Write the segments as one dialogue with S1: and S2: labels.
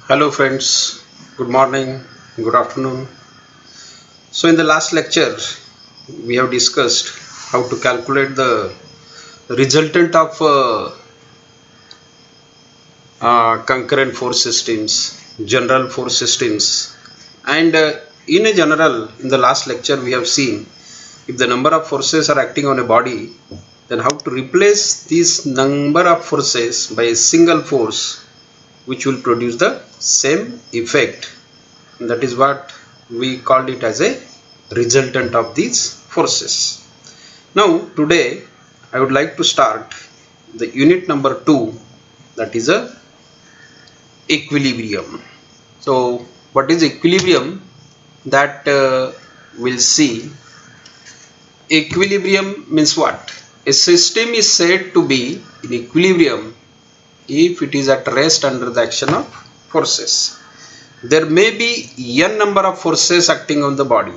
S1: Hello friends, good morning, good afternoon. So in the last lecture we have discussed how to calculate the resultant of concurrent force systems, general force systems, and in a general in the last lecture we have seen if the number of forces are acting on a body, then how to replace this number of forces by a single force which will produce the same effect. That is what we called it as a resultant of these forces. Now today I would like to start the unit number 2, that is a equilibrium. So what is equilibrium, that we'll see. Equilibrium means what? A system is said to be in equilibrium if it is at rest under the action of forces. There may be n number of forces acting on the body,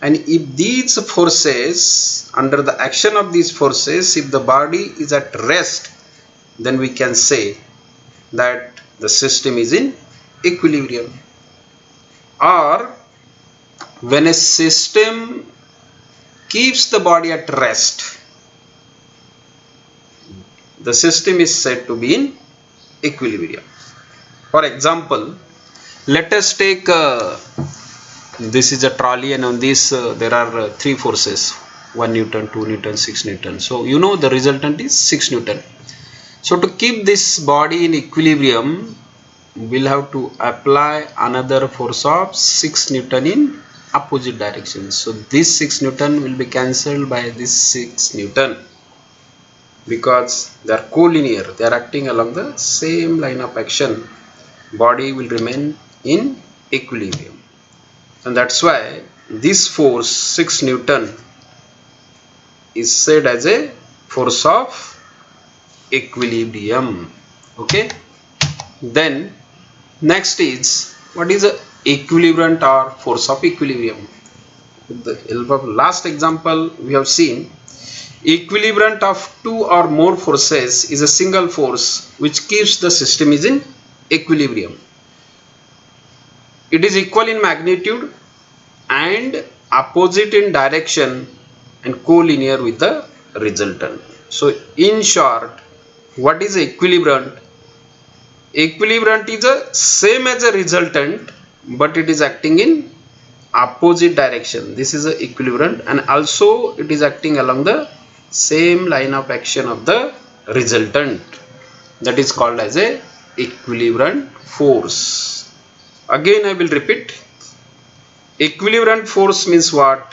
S1: and if these forces, under the action of these forces, if the body is at rest, then we can say that the system is in equilibrium. Or when a system keeps the body at rest, the system is said to be in equilibrium. For example, let us take this is a trolley, and on this there are three forces: 1 Newton, 2 Newton, 6 Newton. So you know the resultant is 6 Newton. So to keep this body in equilibrium, we'll have to apply another force of 6 Newton in opposite direction. So this 6 Newton will be cancelled by this 6 Newton because they are collinear, they are acting along the same line of action. Body will remain in equilibrium, and that's why this force 6 Newton is said as a force of equilibrium. Okay, then next is, what is a equilibrant or force of equilibrium? With the help of last example we have seen, equilibrant of two or more forces is a single force which keeps the system is in equilibrium. It is equal in magnitude and opposite in direction and collinear with the resultant. So in short, what is equilibrant? Equilibrant is a same as a resultant, but it is acting in opposite direction. This is a equilibrant, and also it is acting along the same line of action of the resultant. That is called as a equilibrant force. Again I will repeat. Equilibrant force means what?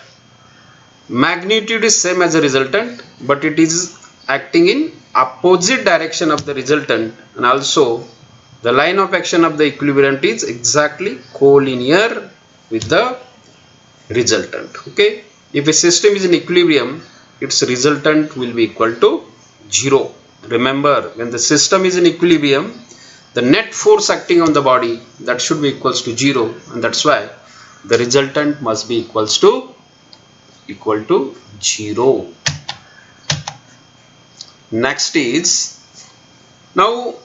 S1: Magnitude is same as a resultant, but it is acting in opposite direction of the resultant, and also the line of action of the equilibrant is exactly collinear with the resultant. Okay, if a system is in equilibrium, its resultant will be equal to 0. Remember, when the system is in equilibrium, the net force acting on the body, that should be equals to 0, and that's why the resultant must be equal to 0. Next is, now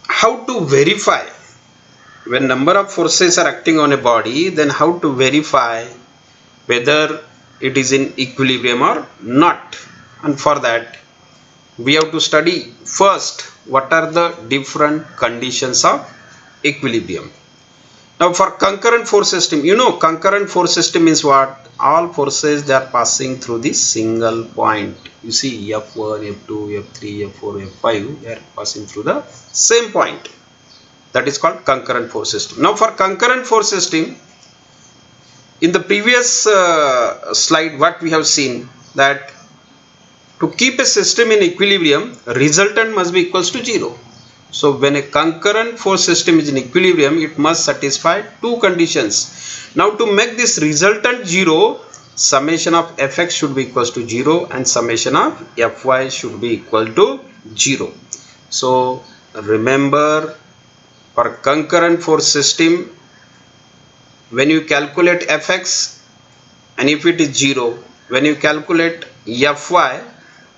S1: how to verify when number of forces are acting on a body, then how to verify whether it is in equilibrium or not. And for that we have to study first what are the different conditions of equilibrium. Now for concurrent force system, you know concurrent force system means what? All forces, they are passing through this single point. You see F1, F2, F3, F4, F5, they are passing through the same point. That is called concurrent force system. Now for concurrent force system, in the previous slide what we have seen, that to keep a system in equilibrium, resultant must be equals to 0. So when a concurrent force system is in equilibrium, it must satisfy two conditions. Now to make this resultant 0, summation of fx should be equals to 0 and summation of fy should be equal to 0. So remember, for concurrent force system, when you calculate fx and if it is 0, when you calculate fy,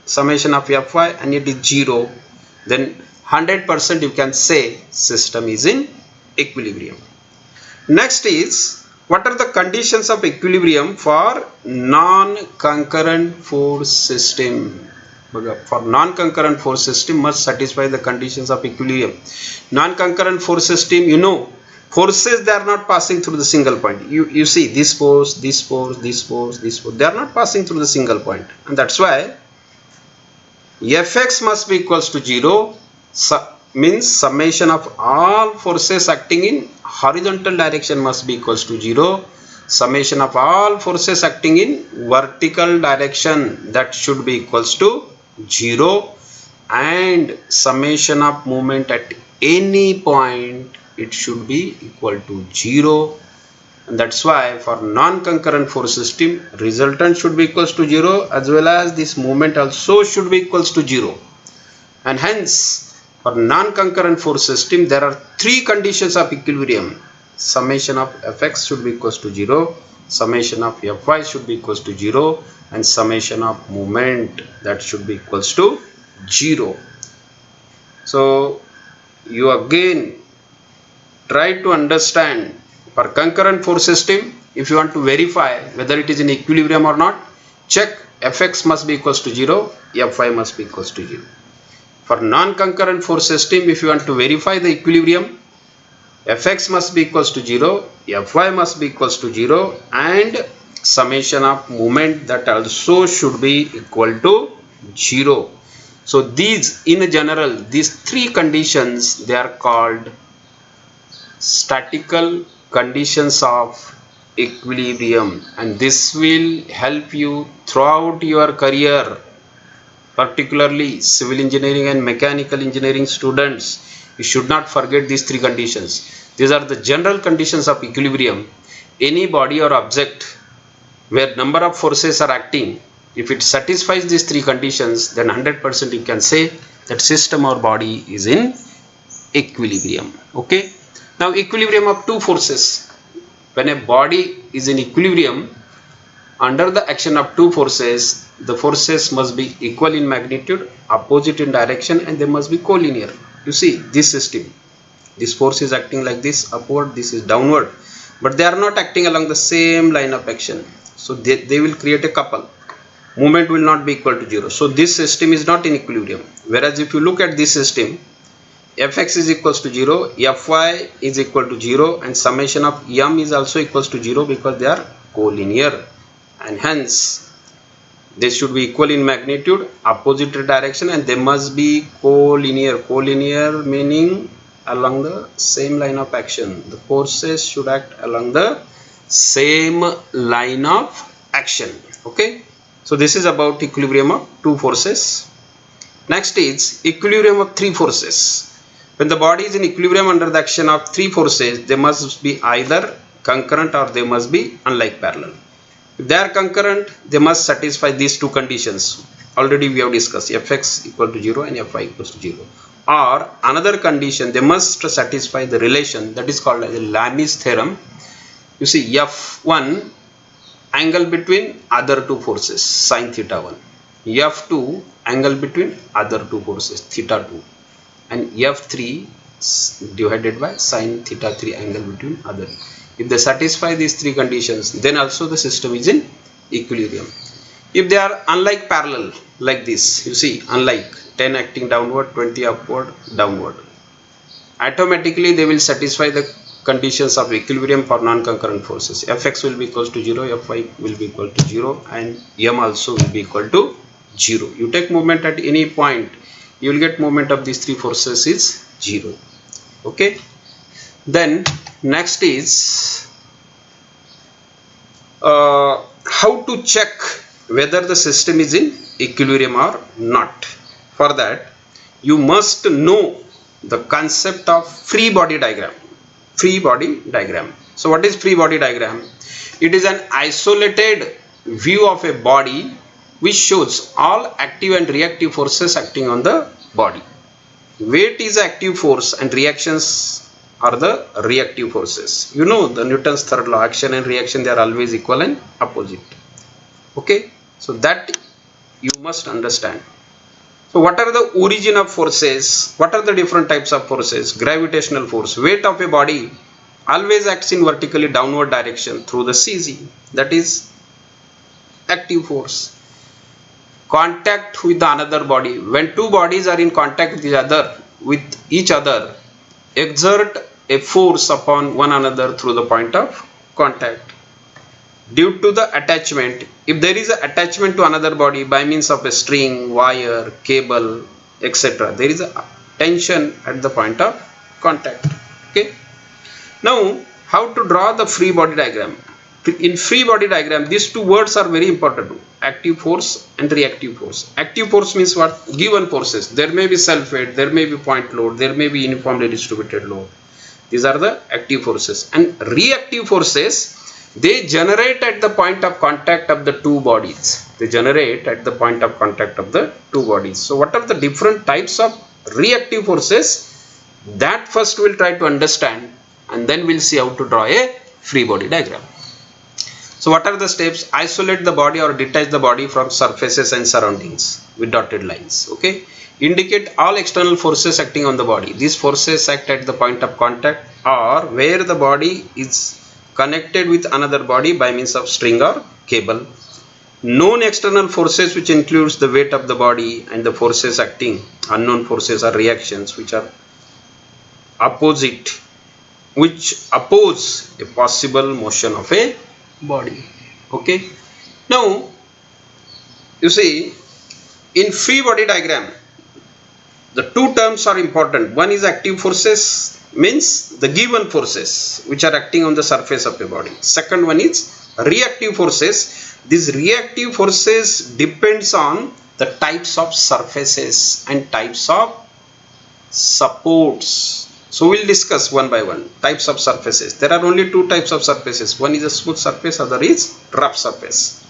S1: summation of fy, and it is 0, then 100% you can say system is in equilibrium. Next is, what are the conditions of equilibrium for non-concurrent force system? For non-concurrent force system must satisfy the conditions of equilibrium. Non-concurrent force system, you know, forces, they are not passing through the single point. You see this force, this force, this force, this force, they are not passing through the single point, and that's why Fx must be equals to 0, means summation of all forces acting in horizontal direction must be equals to 0. Summation of all forces acting in vertical direction, that should be equals to 0, and summation of movement at any point, it should be equal to 0. And that's why for non-concurrent force system, resultant should be equals to 0, as well as this movement also should be equals to 0. And hence, for non-concurrent force system, there are three conditions of equilibrium. Summation of Fx should be equals to 0, summation of Fy should be equals to 0, and summation of movement, that should be equals to 0. So you again try to understand, for concurrent force system, if you want to verify whether it is in equilibrium or not, check Fx must be equals to 0, Fy must be equals to 0. For non-concurrent force system, if you want to verify the equilibrium, Fx must be equals to 0, Fy must be equals to 0, and summation of movement, that also should be equal to 0. So these, in general, these three conditions, they are called statical conditions of equilibrium, and this will help you throughout your career, particularly civil engineering and mechanical engineering students. You should not forget these three conditions. These are the general conditions of equilibrium. Any body or object where number of forces are acting, if it satisfies these three conditions, then 100% you can say that system or body is in equilibrium. Okay. Now equilibrium of two forces. When a body is in equilibrium under the action of two forces, the forces must be equal in magnitude, opposite in direction, and they must be collinear. You see this system, this force is acting like this, upward, this is downward, but they are not acting along the same line of action. So they will create a couple. Movement will not be equal to 0. So this system is not in equilibrium. Whereas if you look at this system, Fx is equals to 0, Fy is equal to 0, and summation of m is also equals to 0, because they are collinear, and hence they should be equal in magnitude, opposite direction, and they must be collinear. Collinear meaning along the same line of action. The forces should act along the same line of action. Okay, so this is about equilibrium of two forces. Next is equilibrium of three forces. When the body is in equilibrium under the action of three forces, they must be either concurrent or they must be unlike parallel. If they are concurrent, they must satisfy these two conditions. Already we have discussed, Fx equal to 0 and Fy equals to 0. Or another condition, they must satisfy the relation that is called as the Lami's theorem. You see F1 angle between other two forces, sine theta 1. F2 angle between other two forces, theta 2. And F3 divided by sine theta 3 angle between other. If they satisfy these three conditions, then also the system is in equilibrium. If they are unlike parallel, like this, you see, unlike 10 acting downward, 20 upward, downward, automatically they will satisfy the conditions of equilibrium for non-concurrent forces. Fx will be equals to 0, Fy will be equal to 0, and m also will be equal to 0. You take movement at any point, you will get moment of these three forces is 0. Okay. Then next is how to check whether the system is in equilibrium or not. For that, you must know the concept of free body diagram. Free body diagram. So what is free body diagram? It is an isolated view of a body which shows all active and reactive forces acting on the body. Weight is active force and reactions are the reactive forces. You know the Newton's third law, action and reaction, they are always equal and opposite. Okay, so that you must understand. So what are the origin of forces? What are the different types of forces? Gravitational force. Weight of a body always acts in vertically downward direction through the CG. That is active force. Contact with another body. When two bodies are in contact with each other, exert a force upon one another through the point of contact. Due to the attachment, if there is an attachment to another body by means of a string, wire, cable, etc., there is a tension at the point of contact. Okay. Now, how to draw the free body diagram? In free body diagram, these two words are very important: active force and reactive force. Active force means what? Given forces. There may be self-weight, there may be point load, there may be uniformly distributed load. These are the active forces. And reactive forces, they generate at the point of contact of the two bodies. They generate at the point of contact of the two bodies. So what are the different types of reactive forces? That first we'll try to understand, and then we'll see how to draw a free body diagram. So what are the steps? Isolate the body or detach the body from surfaces and surroundings with dotted lines. Okay. Indicate all external forces acting on the body. These forces act at the point of contact or where the body is connected with another body by means of string or cable. Known external forces, which includes the weight of the body and the forces acting. Unknown forces are reactions which are opposite, which oppose a possible motion of a body. Okay. Now, you see, in free body diagram, the two terms are important. One is active forces, means the given forces which are acting on the surface of a body. Second one is reactive forces. These reactive forces depends on the types of surfaces and types of supports. So we'll discuss one by one types of surfaces. There are only two types of surfaces. One is a smooth surface, other is rough surface.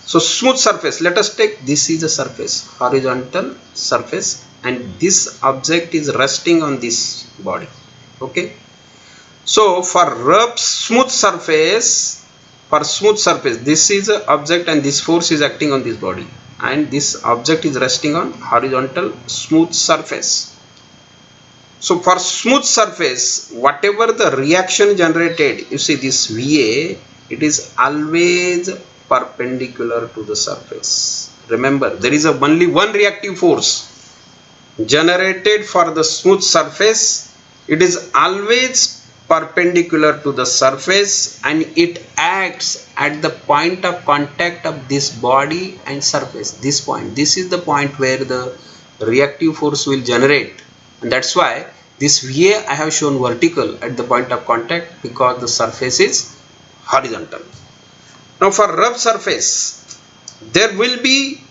S1: So smooth surface, let us take this is a surface, horizontal surface, and this object is resting on this body. Okay. So for smooth surface, this is an object and this force is acting on this body, and this object is resting on horizontal smooth surface. So for smooth surface, whatever the reaction generated, you see this VA, it is always perpendicular to the surface. Remember, there is only one reactive force generated for the smooth surface. It is always perpendicular to the surface and it acts at the point of contact of this body and surface. This point, this is the point where the reactive force will generate, and that's why this VA I have shown vertical at the point of contact, because the surface is horizontal. Now for rough surface, there will be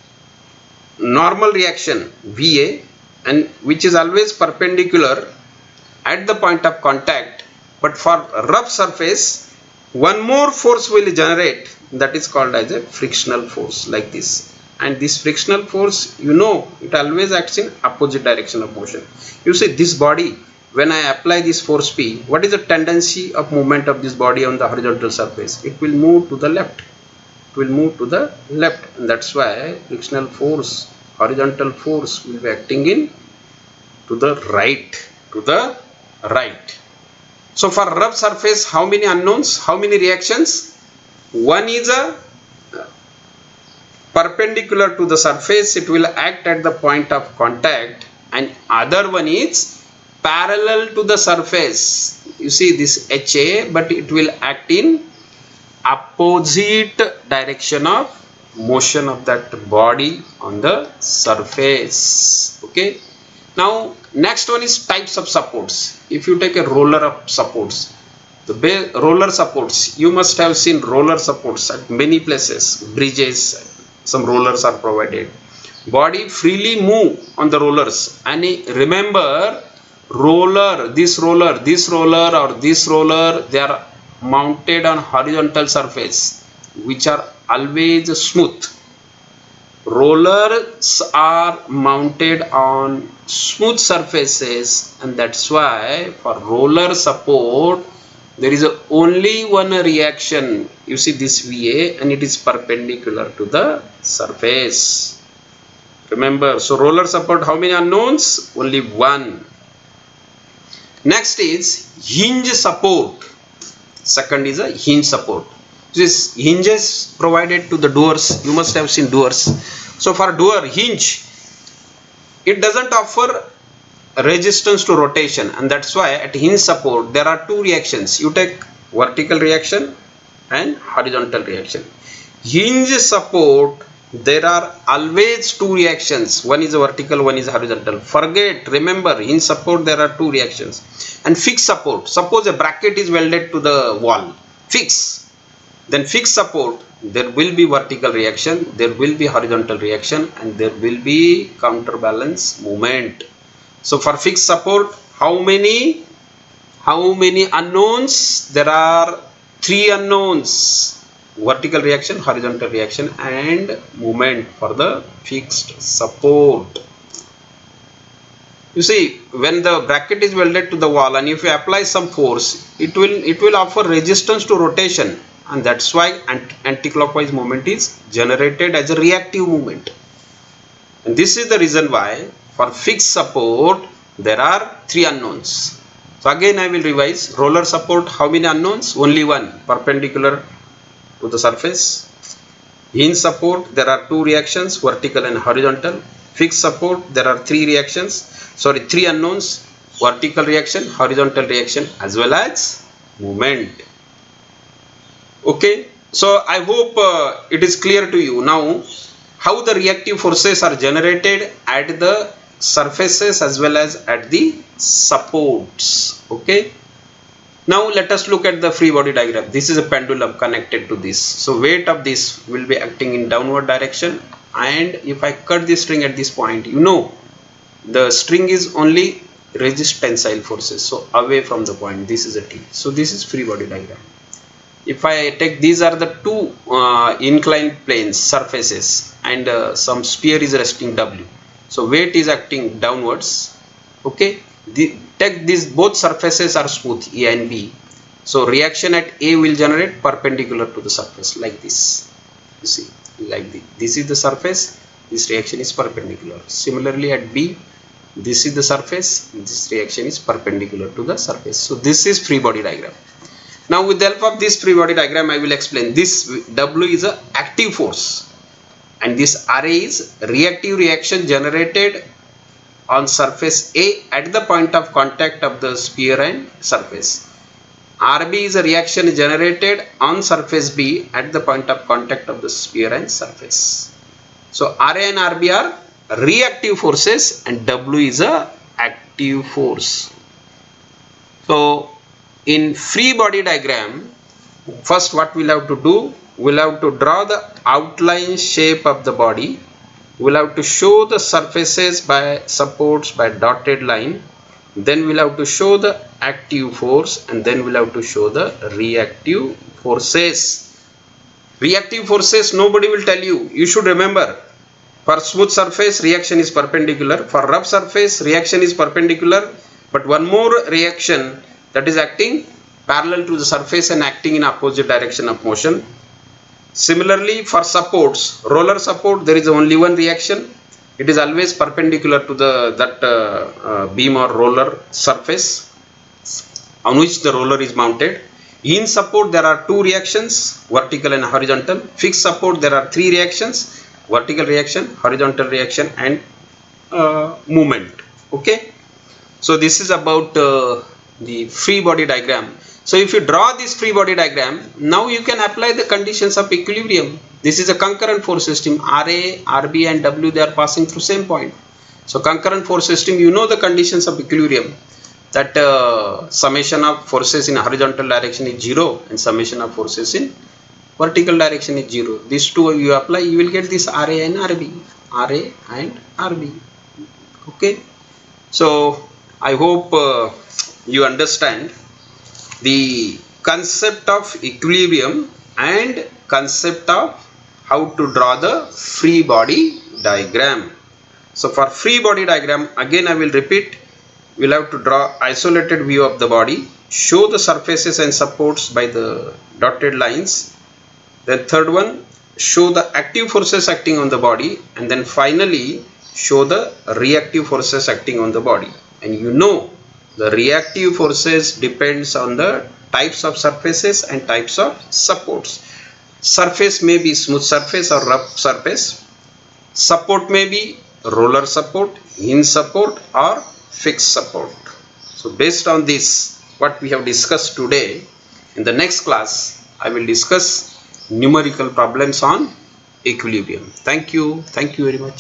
S1: normal reaction VA, and which is always perpendicular at the point of contact, but for rough surface one more force will generate, that is called as a frictional force, like this. And this frictional force, you know, it always acts in opposite direction of motion. You see this body, when I apply this force P, what is the tendency of movement of this body on the horizontal surface? It will move to the left. It will move to the left, and that's why frictional force, horizontal force will be acting in to the right, So for rough surface, how many unknowns, how many reactions? One is a perpendicular to the surface, it will act at the point of contact, and other one is parallel to the surface. You see this HA, but it will act in opposite direction of motion of that body on the surface. Okay. Now next one is types of supports. If you take a roller of supports, the roller supports, you must have seen roller supports at many places, bridges, some rollers are provided. Body freely move on the rollers, and remember, roller, this roller or this roller, they are mounted on horizontal surface which are always smooth. Rollers are mounted on smooth surfaces, and that's why for roller support there is only one reaction. You see this VA, and it is perpendicular to the surface. Remember, so roller support, how many unknowns? Only one. Next is hinge support. Second is a hinge support. This hinges provided to the doors. You must have seen doors. So for door hinge, it doesn't offer resistance to rotation, and that's why at hinge support there are two reactions. You take vertical reaction and horizontal reaction. Hinge support, there are always two reactions. One is vertical, one is horizontal. Forget, remember, hinge support there are two reactions. And fixed support, suppose a bracket is welded to the wall, fix, then fixed support, there will be vertical reaction, there will be horizontal reaction, and there will be counterbalance movement. So for fixed support, how many unknowns? There are three unknowns: vertical reaction, horizontal reaction, and movement for the fixed support. You see, when the bracket is welded to the wall, and if you apply some force, it will offer resistance to rotation, and that's why anti-clockwise movement is generated as a reactive movement. And this is the reason why for fixed support there are three unknowns. So again I will revise. Roller support, how many unknowns? Only one, perpendicular to the surface. Hinge support, there are two reactions, vertical and horizontal. Fixed support, there are three unknowns: vertical reaction, horizontal reaction, as well as movement. Okay, so I hope it is clear to you now how the reactive forces are generated at the surfaces as well as at the supports. Okay, now let us look at the free body diagram. This is a pendulum connected to this. So weight of this will be acting in downward direction, and if I cut the string at this point, you know the string is only resist tensile forces, so away from the point. This is a T. So this is free body diagram. If I take, these are the two inclined planes, surfaces, and some sphere is resting W. So weight is acting downwards. Okay, take these both surfaces are smooth, A and B. So reaction at A will generate perpendicular to the surface like this. You see, like this is the surface, this reaction is perpendicular. Similarly at B, this is the surface, this reaction is perpendicular to the surface. So this is free body diagram. Now with the help of this free body diagram, I will explain. This W is a active force, and this RA is reactive reaction generated on surface A at the point of contact of the sphere and surface. RB is a reaction generated on surface B at the point of contact of the sphere and surface. So RA and RB are reactive forces and W is a active force. So in free body diagram, first what we'll have to do, we'll have to draw the outline shape of the body. We'll have to show the surfaces by supports by dotted line. Then we'll have to show the active force, and then we'll have to show the reactive forces. Reactive forces nobody will tell you. You should remember, for smooth surface reaction is perpendicular, for rough surface reaction is perpendicular, but one more reaction that is acting parallel to the surface and acting in opposite direction of motion. Similarly for supports, roller support, there is only one reaction. It is always perpendicular to the beam or roller surface on which the roller is mounted. In support there are two reactions, vertical and horizontal. Fixed support there are three reactions, vertical reaction, horizontal reaction, and movement. Okay, so this is about the free body diagram. So if you draw this free body diagram, now you can apply the conditions of equilibrium. This is a concurrent force system. RA, RB and W, they are passing through same point. So concurrent force system, you know the conditions of equilibrium, that summation of forces in horizontal direction is 0 and summation of forces in vertical direction is 0. These two you apply, you will get this RA and RB. RA and RB. Okay. So I hope you understand the concept of equilibrium and concept of how to draw the free body diagram. So for free body diagram, again I will repeat, we'll have to draw isolated view of the body, show the surfaces and supports by the dotted lines. Then third one, show the active forces acting on the body, and then finally show the reactive forces acting on the body, and you know the reactive forces depends on the types of surfaces and types of supports. Surface may be smooth surface or rough surface. Support may be roller support, hinge support or fixed support. So based on this, what we have discussed today, in the next class I will discuss numerical problems on equilibrium. Thank you very much.